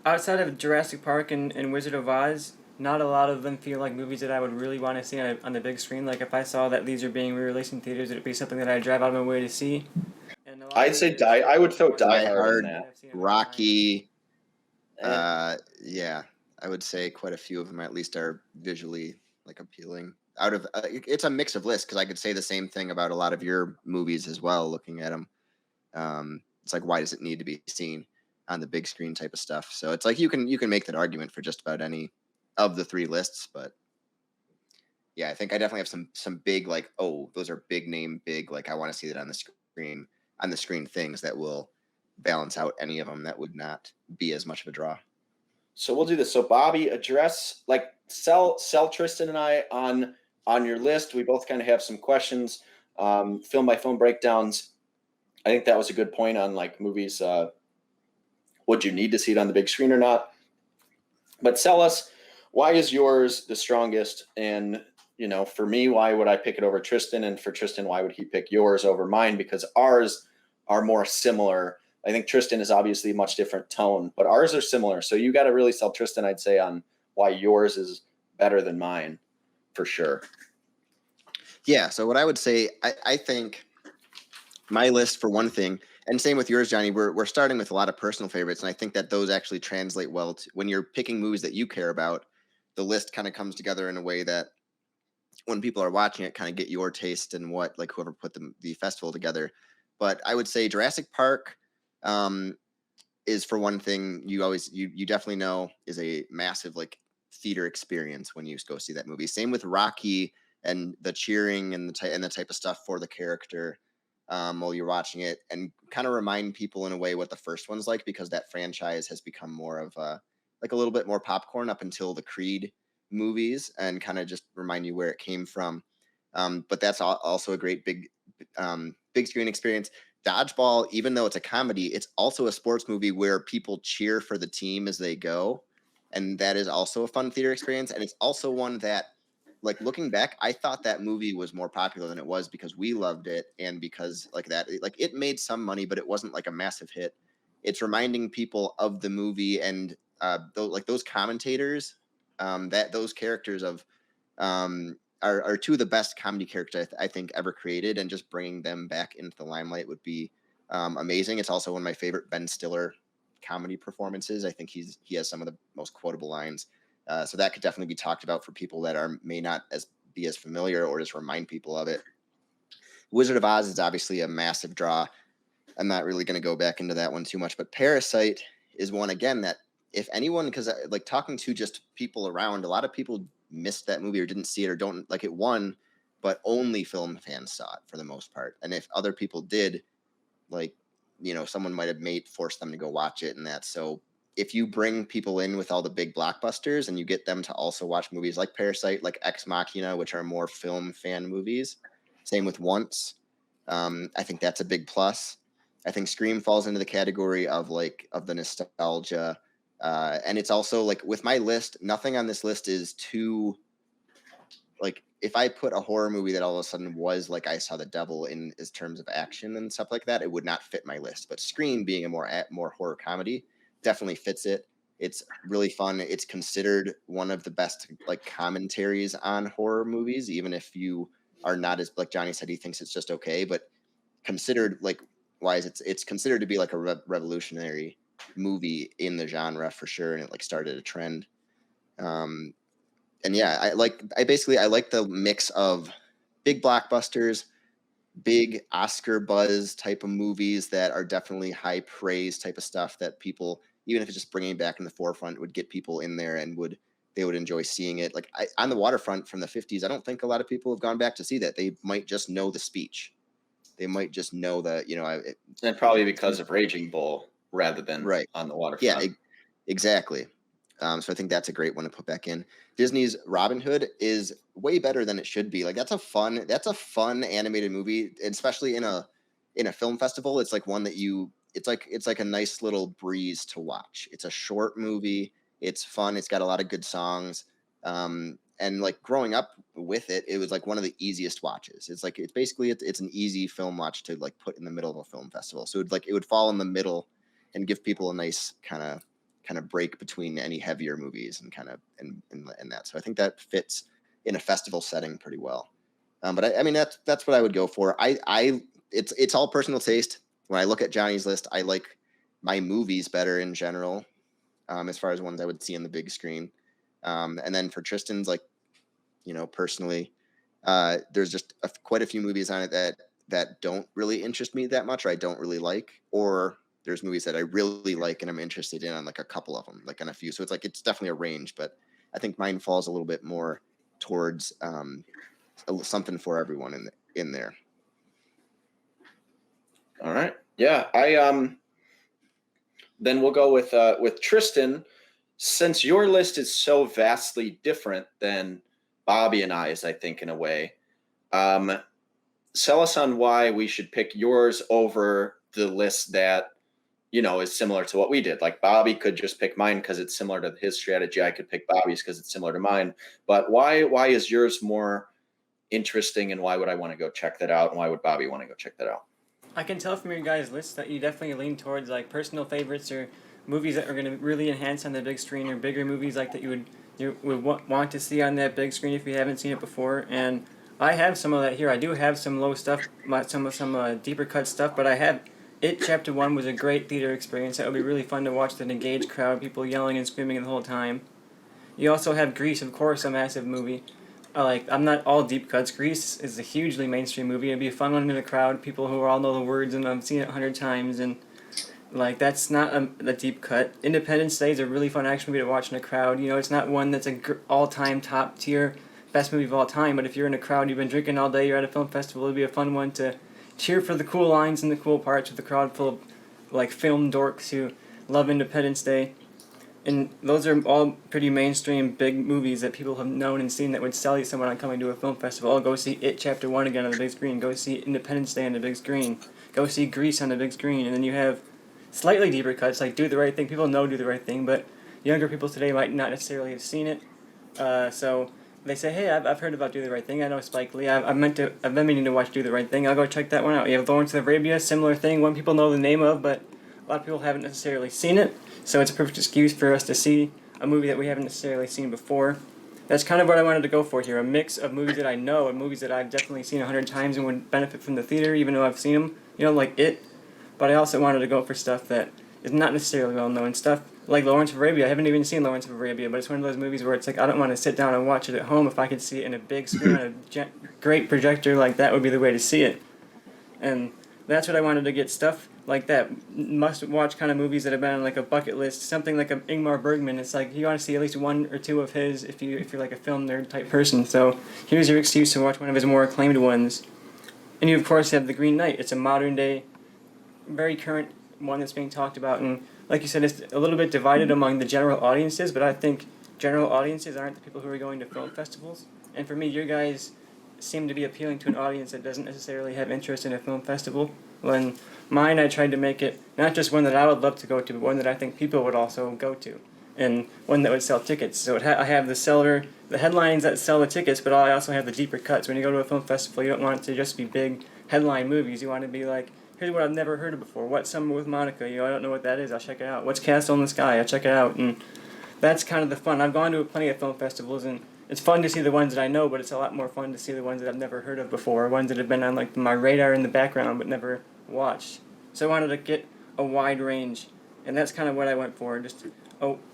outside of Jurassic Park and Wizard of Oz, not a lot of them feel like movies that I would really want to see on the big screen. Like if I saw that these are being re-released in theaters, it'd be something that I'd drive out of my way to see. And I'd say I would throw Die Hard in that. Rocky. Yeah, I would say quite a few of them at least are visually like appealing. Out of it's a mix of lists, because I could say the same thing about a lot of your movies as well. Looking at them, it's like, why does it need to be seen on the big screen type of stuff? So it's like you can make that argument for just about any of the three lists. But yeah, I think I definitely have some big like, oh, those are big name, big like I want to see that on the screen things that will balance out any of them that would not be as much of a draw. So we'll do this. So Bobby, address like sell Tristan and I on your list. We both kind of have some questions, film by film breakdowns. I think that was a good point on like movies. Would you need to see it on the big screen or not? But sell us, why is yours the strongest? And, you know, for me, why would I pick it over Tristan? And for Tristan, why would he pick yours over mine? Because ours are more similar. I think Tristan is obviously a much different tone, but ours are similar. So you got to really sell Tristan, I'd say, on why yours is better than mine, for sure. Yeah. So what I would say, I think my list, for one thing, and same with yours, Johnny, we're starting with a lot of personal favorites. And I think that those actually translate well to when you're picking movies that you care about. The list kind of comes together in a way that when people are watching it, kind of get your taste and what, like whoever put the festival together. But I would say Jurassic Park, is, for one thing, you definitely know is a massive like theater experience when you go see that movie. Same with Rocky and the cheering and the type of stuff for the character while you're watching it, and kind of remind people in a way what the first one's like, because that franchise has become more of like a little bit more popcorn up until the Creed movies, and kind of just remind you where it came from. But that's also a great big screen experience. Dodgeball, even though it's a comedy, it's also a sports movie where people cheer for the team as they go, and that is also a fun theater experience. And it's also one that, like, looking back, I thought that movie was more popular than it was because we loved it, and because like it made some money, but it wasn't like a massive hit. It's reminding people of the movie, and those commentators, that those characters of are two of the best comedy characters I think ever created, and just bringing them back into the limelight would be amazing. It's also one of my favorite Ben Stiller comedy performances. I think he has some of the most quotable lines. So that could definitely be talked about for people that may not be as familiar, or just remind people of it. Wizard of Oz is obviously a massive draw. I'm not really going to go back into that one too much, but Parasite is one, again, that if anyone, because like talking to just people around, a lot of people missed that movie or didn't see it or don't like it. Won, but only film fans saw it for the most part. And if other people did, like, someone might have forced them to go watch it, and that. So if you bring people in with all the big blockbusters and you get them to also watch movies like Parasite, like Ex Machina, which are more film fan movies, same with Once, I think that's a big plus. I think Scream falls into the category of the nostalgia. And it's also like, with my list, nothing on this list is too, like, if I put a horror movie that all of a sudden was like I Saw the Devil in terms of action and stuff like that, it would not fit my list. But Scream, being a more horror comedy, definitely fits it. It's really fun. It's considered one of the best like commentaries on horror movies, even if you are not, as like Johnny said, he thinks it's just okay, but considered like wise, it's considered to be like a revolutionary movie in the genre for sure, and it like started a trend. And yeah, I like the mix of big blockbusters, big Oscar buzz type of movies that are definitely high praise type of stuff that people, even if it's just bringing it back in the forefront, would get people in there and they would enjoy seeing it. Like On the Waterfront from the 50s, I don't think a lot of people have gone back to see that. They might just know the speech. They might just know that, and probably because of Raging Bull rather than right. On the Waterfront. Yeah, exactly. So I think that's a great one to put back in. Disney's Robin Hood is way better than it should be. Like that's a fun animated movie, especially in a film festival. It's like one that it's like a nice little breeze to watch. It's a short movie. It's fun. It's got a lot of good songs. And like growing up with it, it was like one of the easiest watches. It's an easy film watch to like put in the middle of a film festival. So it would fall in the middle and give people a nice kind of break between any heavier movies and and that. So I think that fits in a festival setting pretty well. But I mean, that's what I would go for. It's all personal taste. When I look at Johnny's list, I like my movies better in general, as far as ones I would see on the big screen. And then for Tristan's, like, personally, there's just quite a few movies on it that don't really interest me that much, or I don't really like, or there's movies that I really like and I'm interested in on like a couple of them, like on a few. So it's definitely a range, but I think mine falls a little bit more towards something for everyone in there. All right. Yeah. Then we'll go with Tristan. Since your list is so vastly different than Bobby and I's, I think, in a way, sell us on why we should pick yours over the list that, is similar to what we did. Like Bobby could just pick mine because it's similar to his strategy. I could pick Bobby's because it's similar to mine. But why is yours more interesting, and why would I want to go check that out? And why would Bobby want to go check that out? I can tell from your guys' list that you definitely lean towards like personal favorites or movies that are going to really enhance on the big screen, or bigger movies like that you would want to see on that big screen if you haven't seen it before. And I have some of that here. I do have some low stuff, some deeper cut stuff, but I have It Chapter 1 was a great theater experience. That would be really fun to watch the engaged crowd, people yelling and screaming the whole time. You also have Grease, of course, a massive movie. I'm not all deep cuts. Grease is a hugely mainstream movie. It'd be a fun one in a crowd, people who all know the words and I've seen it 100 times. And Like, that's not a deep cut. Independence Day is a really fun action movie to watch in a crowd. You know, it's not one that's a all-time top tier best movie of all time, but if you're in a crowd, you've been drinking all day, you're at a film festival, it'd be a fun one to cheer for the cool lines and the cool parts with the crowd full of like film dorks who love Independence Day. And those are all pretty mainstream big movies that people have known and seen that would sell you someone on coming to a film festival. Oh, go see It Chapter 1 again on the big screen. Go see Independence Day on the big screen. Go see Grease on the big screen. And then you have slightly deeper cuts like Do the Right Thing. People know Do the Right Thing, but younger people today might not necessarily have seen it. So they say, hey, I've heard about Do the Right Thing. I know Spike Lee. I've been meaning to watch Do the Right Thing. I'll go check that one out. You have Lawrence of Arabia, similar thing. One people know the name of, but a lot of people haven't necessarily seen it. So it's a perfect excuse for us to see a movie that we haven't necessarily seen before. That's kind of what I wanted to go for here, a mix of movies that I know and movies that I've definitely seen 100 times and would benefit from the theater, even though I've seen them, you know, like It. But I also wanted to go for stuff that is not necessarily well-known stuff. Like Lawrence of Arabia. I haven't even seen Lawrence of Arabia, but it's one of those movies where it's like, I don't want to sit down and watch it at home. If I could see it in a big screen on a great projector, like that would be the way to see it. And that's what I wanted to get, stuff like that, must-watch kind of movies that have been on like a bucket list, something like a Ingmar Bergman. It's like you want to see at least one or two of his if you're like a film nerd type person. So here's your excuse to watch one of his more acclaimed ones. And you of course have The Green Knight. It's a modern day, very current one that's being talked about, and like you said, it's a little bit divided among the general audiences, but I think general audiences aren't the people who are going to film festivals. And for me, your guys seem to be appealing to an audience that doesn't necessarily have interest in a film festival. When mine, I tried to make it not just one that I would love to go to, but one that I think people would also go to, and one that would sell tickets. So I have the headlines that sell the tickets, but I also have the deeper cuts. When you go to a film festival, you don't want it to just be big headline movies. You want to be like, here's what I've never heard of before. What's Summer with Monica? You know, I don't know what that is. I'll check it out. What's Castle in the Sky? I'll check it out. And that's kind of the fun. I've gone to plenty of film festivals, and it's fun to see the ones that I know, but it's a lot more fun to see the ones that I've never heard of before, ones that have been on like my radar in the background but never watched. So I wanted to get a wide range, and that's kind of what I went for. Just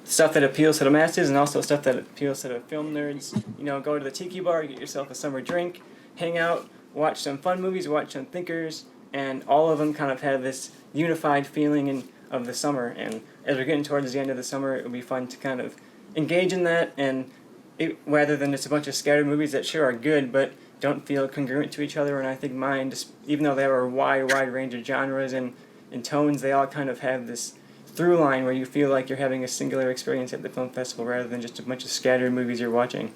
stuff that appeals to the masses, and also stuff that appeals to the film nerds. You know, go to the tiki bar, get yourself a summer drink, hang out, watch some fun movies, watch some thinkers, and all of them kind of have this unified feeling of the summer. And as we're getting towards the end of the summer, it would be fun to kind of engage in that, and rather than just a bunch of scattered movies that sure are good, but don't feel congruent to each other. And I think mine, just even though they have a wide range of genres and tones, they all kind of have this through line where you feel like you're having a singular experience at the film festival rather than just a bunch of scattered movies you're watching.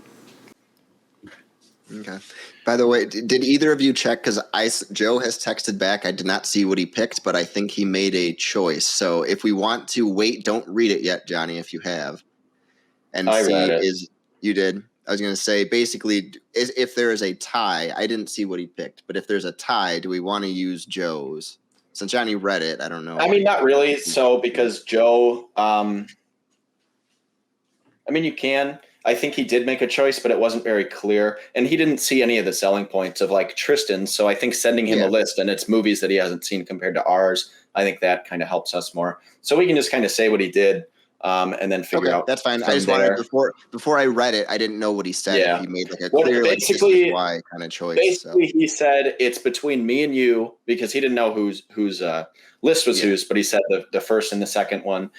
Okay. By the way, did either of you check? Because Joe has texted back. I did not see what he picked, but I think he made a choice. So if we want to wait, don't read it yet, Johnny, if you have. And I see, read it. You did? I was going to say, basically, if there is a tie, I didn't see what he picked, but if there's a tie, do we want to use Joe's? Since Johnny read it, I don't know. I mean, not really. So because Joe, I mean, you can. I think he did make a choice, but it wasn't very clear. And he didn't see any of the selling points of like Tristan. So I think sending him a list and it's movies that he hasn't seen compared to ours, I think that kind of helps us more. So we can just kind of say what he did and then figure out. That's fine. I just wanted, before I read it, I didn't know what he said. Yeah. If he made like a clear, basically, why kind of choice. Basically, he said it's between me and you because he didn't know whose list was whose, but he said the first and the second one.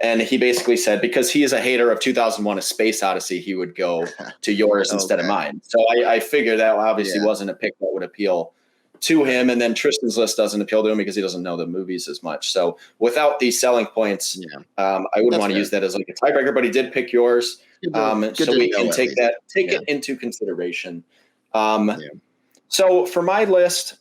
And he basically said, because he is a hater of 2001: A Space Odyssey, he would go to yours instead of mine. So I figured that obviously wasn't a pick that would appeal to him. And then Tristan's list doesn't appeal to him because he doesn't know the movies as much. So without these selling points, I wouldn't want to use that as like a tiebreaker, but he did pick yours. So we can take it into consideration. So for my list,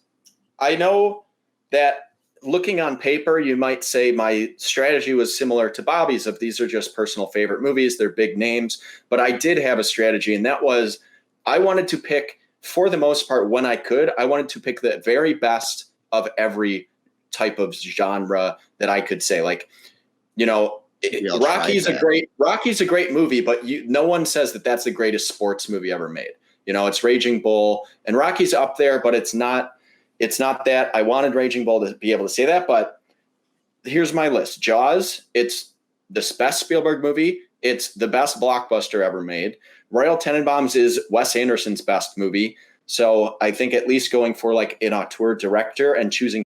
I know that looking on paper, you might say my strategy was similar to Bobby's of these are just personal favorite movies. They're big names, but I did have a strategy, and that was I wanted to pick, for the most part, when I could, I wanted to pick the very best of every type of genre that I could say. Like, you know, Rocky's a great movie, but no one says that that's the greatest sports movie ever made. You know, it's Raging Bull, and Rocky's up there, but it's not that. I wanted Raging Bull to be able to say that, but here's my list. Jaws, it's the best Spielberg movie. It's the best blockbuster ever made. Royal Tenenbaums is Wes Anderson's best movie. So I think at least going for like an auteur director and choosing